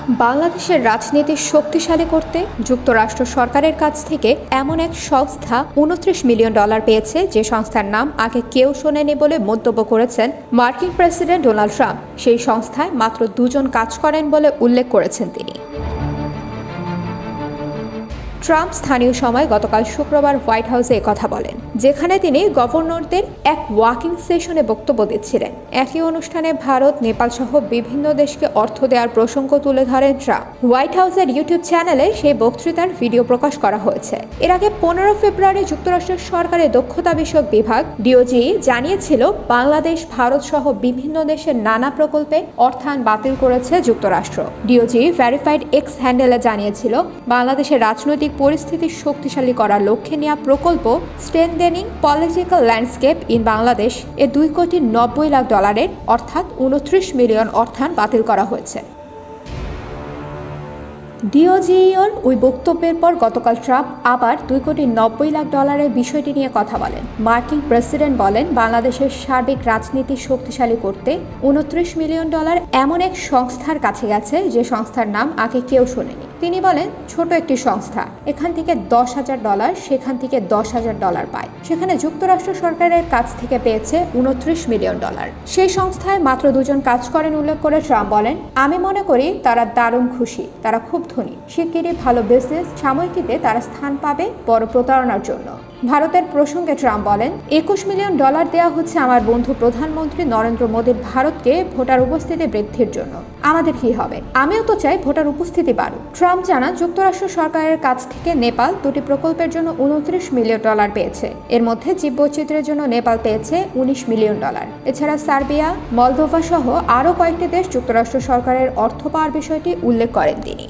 বাংলাদেশের রাজনীতি শক্তিশালী করতে যুক্তরাষ্ট্র সরকারের কাছ থেকে এমন এক সংস্থা $29 মিলিয়ন পেয়েছে, যে সংস্থার নাম আগে কেউ শোনেনি বলে মন্তব্য করেছেন মার্কিন প্রেসিডেন্ট ডোনাল্ড ট্রাম্প। সেই সংস্থায় মাত্র 2 জন কাজ করেন বলে উল্লেখ করেছেন তিনি। ট্রাম্প স্থানীয় সময় গতকাল শুক্রবার হোয়াইট হাউসে একথা বলেন, যেখানে তিনি গভর্নরদের এক ওয়াকিং সেশনে বক্তব্য দিচ্ছিলেন। একই অনুষ্ঠানে ভারত, নেপাল সহ বিভিন্ন দেশকে অর্থ দেওয়ার প্রসঙ্গ তুলে ধরেন ট্রাম্প। হোয়াইট হাউসের ইউটিউব চ্যানেলে সেই বক্তৃতার ভিডিও প্রকাশ করা হয়েছে। এর আগে 15 ফেব্রুয়ারি যুক্তরাষ্ট্রের সরকারের দক্ষতা বিষয়ক বিভাগ ডিওজি জানিয়েছিল, বাংলাদেশ, ভারত সহ বিভিন্ন দেশের নানা প্রকল্পে অর্থায়ন বাতিল করেছে যুক্তরাষ্ট্র। ডিওজি ভেরিফাইড এক্স হ্যান্ডেলে জানিয়েছিল, বাংলাদেশের রাজনৈতিক পরিস্থিতি শক্তিশালী করার লক্ষ্যে নেওয়া প্রকল্প strengthening political landscape in Bangladesh এ $2,90,00,000 অর্থাৎ 29 মিলিয়ন অর্থায়ন বাতিল করা হয়েছে। ডিওজিইর ওই বক্তব্যের পর গতকাল ট্রাম্প আবার $2,90,00,000 বিষয়টি নিয়ে কথা বলেন। মার্কিন প্রেসিডেন্ট বলেন, বাংলাদেশের সার্বিক রাজনীতি শক্তিশালী করতে $29 মিলিয়ন এমন এক সংস্থার কাছে গেছে, যে সংস্থার নাম আগে কেউ শোনেনি। তিনি বলেন, ছোট একটি সংস্থা এখান থেকে $10,000, সেখান থেকে $10,000 পায়। সেখানে যুক্তরাষ্ট্র সরকারের কাছ থেকে পেয়েছে $29 মিলিয়ন। সেই সংস্থায় মাত্র 2 জন কাজ করেন উল্লেখ করে ট্রাম্প বলেন, আমি মনে করি তারা দারুণ খুশি। তারা খুব ধনী, শিগগিরই ভালো বিজনেস সাময়িকীতে তারা স্থান পাবে বড় প্রতারণার জন্য। ভারতের প্রসঙ্গে ট্রাম্প বলেন, $21 মিলিয়ন দেওয়া হচ্ছে আমার বন্ধু প্রধানমন্ত্রী নরেন্দ্র মোদীর ভারতকে ভোটার উপস্থিতি বৃদ্ধির জন্য। আমাদের কি হবে? আমিও তো চাই ভোটার উপস্থিতি বাড়ুক। ট্রাম্প জানান, যুক্তরাষ্ট্র সরকারের কাছ থেকে নেপাল 2টি প্রকল্পের জন্য $29 মিলিয়ন পেয়েছে। এর মধ্যে জীববৈচিত্র্যের জন্য নেপাল পেয়েছে $19 মিলিয়ন। এছাড়া সার্বিয়া, মলদোভা সহ আরও কয়েকটি দেশ যুক্তরাষ্ট্র সরকারের অর্থ পাওয়ার বিষয়টি উল্লেখ করেন তিনি।